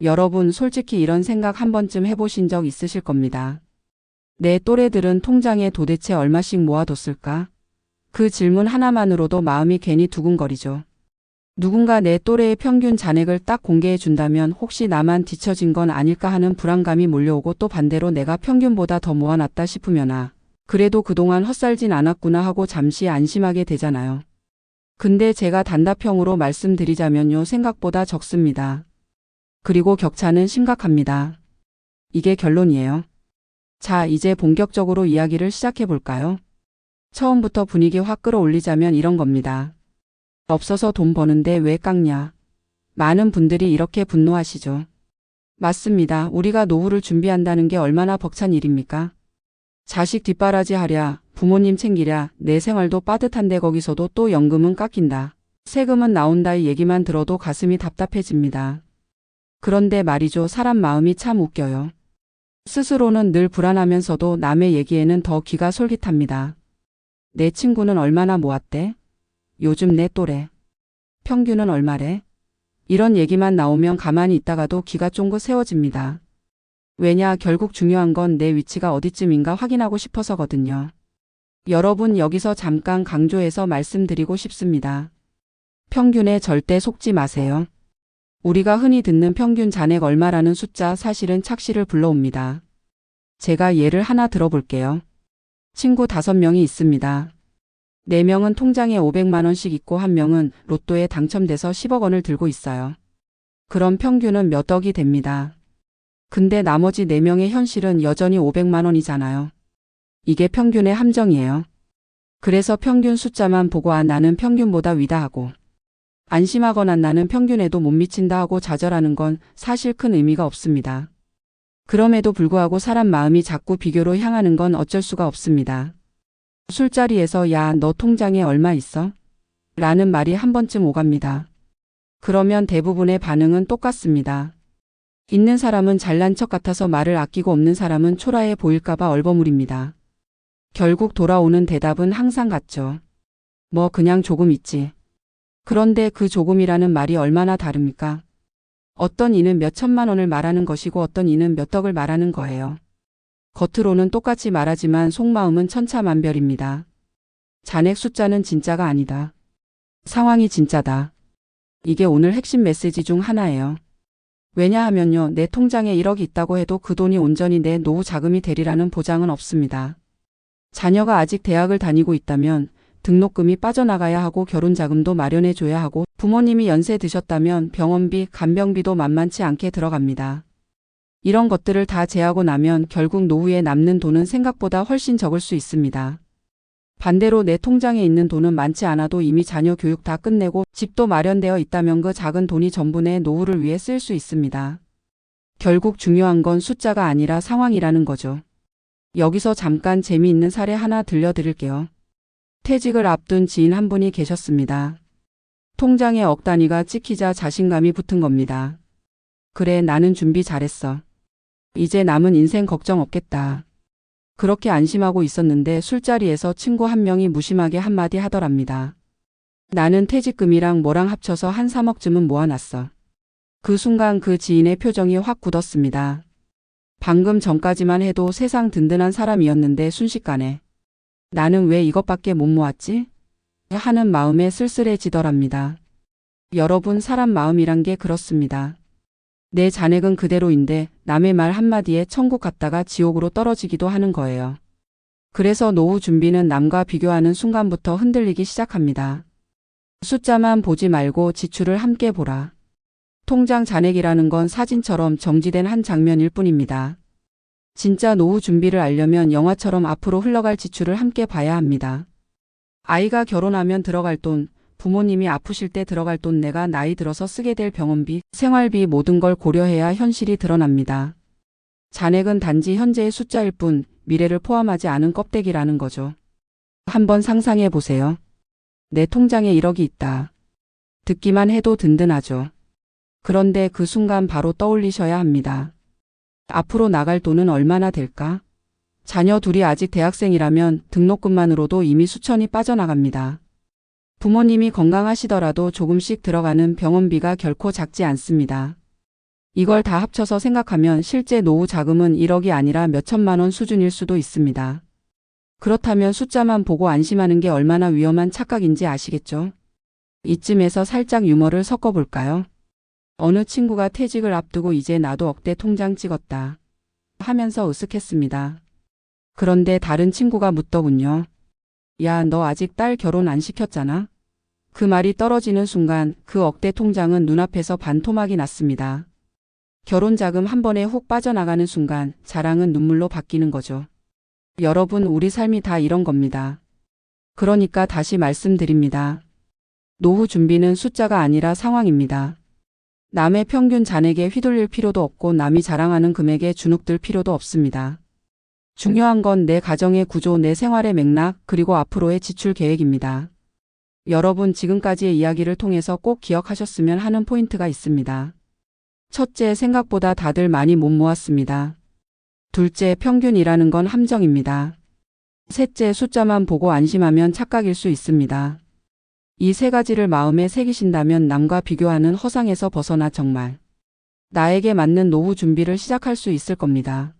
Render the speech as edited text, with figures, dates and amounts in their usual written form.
여러분 솔직히 이런 생각 한 번쯤 해보신 적 있으실 겁니다. 내 또래들은 통장에 도대체 얼마씩 모아뒀을까? 그 질문 하나만으로도 마음이 괜히 두근거리죠. 누군가 내 또래의 평균 잔액을 딱 공개해 준다면 혹시 나만 뒤처진 건 아닐까 하는 불안감이 몰려오고, 또 반대로 내가 평균보다 더 모아놨다 싶으면 그래도 그동안 헛살진 않았구나 하고 잠시 안심하게 되잖아요. 근데 제가 단답형으로 말씀드리자면요, 생각보다 적습니다. 그리고 격차는 심각합니다. 이게 결론이에요. 자, 이제 본격적으로 이야기를 시작해 볼까요? 처음부터 분위기 확 끌어올리자면 이런 겁니다. 없어서 돈 버는데 왜 깎냐? 많은 분들이 이렇게 분노하시죠. 맞습니다. 우리가 노후를 준비한다는 게 얼마나 벅찬 일입니까? 자식 뒷바라지 하랴, 부모님 챙기랴, 내 생활도 빠듯한데 거기서도 또 연금은 깎인다, 세금은 나온다, 이 얘기만 들어도 가슴이 답답해집니다. 그런데 말이죠, 사람 마음이 참 웃겨요. 스스로는 늘 불안하면서도 남의 얘기에는 더 귀가 솔깃합니다. 내 친구는 얼마나 모았대? 요즘 내 또래 평균은 얼마래? 이런 얘기만 나오면 가만히 있다가도 귀가 쫑긋 세워집니다. 왜냐, 결국 중요한 건 내 위치가 어디쯤인가 확인하고 싶어서거든요. 여러분, 여기서 잠깐 강조해서 말씀드리고 싶습니다. 평균에 절대 속지 마세요. 우리가 흔히 듣는 평균 잔액 얼마라는 숫자, 사실은 착시를 불러옵니다. 제가 예를 하나 들어볼게요. 친구 5명이 있습니다. 4명은 통장에 500만 원씩 있고 1명은 로또에 당첨돼서 10억 원을 들고 있어요. 그럼 평균은 몇 억이 됩니다. 근데 나머지 4명의 현실은 여전히 500만 원이잖아요. 이게 평균의 함정이에요. 그래서 평균 숫자만 보고 나는 평균보다 위다 하고, 안심하거나 나는 평균에도 못 미친다 하고 좌절하는 건 사실 큰 의미가 없습니다. 그럼에도 불구하고 사람 마음이 자꾸 비교로 향하는 건 어쩔 수가 없습니다. 술자리에서 야, 너 통장에 얼마 있어? 라는 말이 한 번쯤 오갑니다. 그러면 대부분의 반응은 똑같습니다. 있는 사람은 잘난 척 같아서 말을 아끼고, 없는 사람은 초라해 보일까봐 얼버무립니다. 결국 돌아오는 대답은 항상 같죠. 뭐 그냥 조금 있지. 그런데 그 조금이라는 말이 얼마나 다릅니까? 어떤 이는 몇 천만 원을 말하는 것이고 어떤 이는 몇 억을 말하는 거예요. 겉으로는 똑같이 말하지만 속마음은 천차만별입니다. 잔액 숫자는 진짜가 아니다. 상황이 진짜다. 이게 오늘 핵심 메시지 중 하나예요. 왜냐하면요, 내 통장에 1억이 있다고 해도 그 돈이 온전히 내 노후 자금이 되리라는 보장은 없습니다. 자녀가 아직 대학을 다니고 있다면 등록금이 빠져나가야 하고, 결혼자금도 마련해줘야 하고, 부모님이 연세 드셨다면 병원비, 간병비도 만만치 않게 들어갑니다. 이런 것들을 다 제하고 나면 결국 노후에 남는 돈은 생각보다 훨씬 적을 수 있습니다. 반대로 내 통장에 있는 돈은 많지 않아도 이미 자녀 교육 다 끝내고 집도 마련되어 있다면 그 작은 돈이 전부 내 노후를 위해 쓸 수 있습니다. 결국 중요한 건 숫자가 아니라 상황이라는 거죠. 여기서 잠깐 재미있는 사례 하나 들려드릴게요. 퇴직을 앞둔 지인 한 분이 계셨습니다. 통장에 억 단위가 찍히자 자신감이 붙은 겁니다. 그래, 나는 준비 잘했어. 이제 남은 인생 걱정 없겠다. 그렇게 안심하고 있었는데 술자리에서 친구 한 명이 무심하게 한마디 하더랍니다. 나는 퇴직금이랑 뭐랑 합쳐서 한 3억쯤은 모아놨어. 그 순간 그 지인의 표정이 확 굳었습니다. 방금 전까지만 해도 세상 든든한 사람이었는데 순식간에 나는 왜 이것밖에 못 모았지? 하는 마음에 쓸쓸해지더랍니다. 여러분, 사람 마음이란 게 그렇습니다. 내 잔액은 그대로인데 남의 말 한마디에 천국 갔다가 지옥으로 떨어지기도 하는 거예요. 그래서 노후 준비는 남과 비교하는 순간부터 흔들리기 시작합니다. 숫자만 보지 말고 지출을 함께 보라. 통장 잔액이라는 건 사진처럼 정지된 한 장면일 뿐입니다. 진짜 노후 준비를 알려면 영화처럼 앞으로 흘러갈 지출을 함께 봐야 합니다. 아이가 결혼하면 들어갈 돈, 부모님이 아프실 때 들어갈 돈, 내가 나이 들어서 쓰게 될 병원비, 생활비, 모든 걸 고려해야 현실이 드러납니다. 잔액은 단지 현재의 숫자일 뿐 미래를 포함하지 않은 껍데기라는 거죠. 한번 상상해 보세요. 내 통장에 1억이 있다. 듣기만 해도 든든하죠. 그런데 그 순간 바로 떠올리셔야 합니다. 앞으로 나갈 돈은 얼마나 될까? 자녀 둘이 아직 대학생이라면 등록금만으로도 이미 수천이 빠져나갑니다. 부모님이 건강하시더라도 조금씩 들어가는 병원비가 결코 작지 않습니다. 이걸 다 합쳐서 생각하면 실제 노후 자금은 1억이 아니라 몇천만 원 수준일 수도 있습니다. 그렇다면 숫자만 보고 안심하는 게 얼마나 위험한 착각인지 아시겠죠? 이쯤에서 살짝 유머를 섞어볼까요? 어느 친구가 퇴직을 앞두고 이제 나도 억대 통장 찍었다 하면서 으쓱했습니다. 그런데 다른 친구가 묻더군요. 야, 너 아직 딸 결혼 안 시켰잖아? 그 말이 떨어지는 순간 그 억대 통장은 눈앞에서 반토막이 났습니다. 결혼 자금 한 번에 훅 빠져나가는 순간 자랑은 눈물로 바뀌는 거죠. 여러분, 우리 삶이 다 이런 겁니다. 그러니까 다시 말씀드립니다. 노후 준비는 숫자가 아니라 상황입니다. 남의 평균 잔액에 휘둘릴 필요도 없고 남이 자랑하는 금액에 주눅들 필요도 없습니다. 중요한 건 내 가정의 구조, 내 생활의 맥락, 그리고 앞으로의 지출 계획입니다. 여러분, 지금까지의 이야기를 통해서 꼭 기억하셨으면 하는 포인트가 있습니다. 첫째, 생각보다 다들 많이 못 모았습니다. 둘째, 평균이라는 건 함정입니다. 셋째, 숫자만 보고 안심하면 착각일 수 있습니다. 이 세 가지를 마음에 새기신다면 남과 비교하는 허상에서 벗어나 정말 나에게 맞는 노후 준비를 시작할 수 있을 겁니다.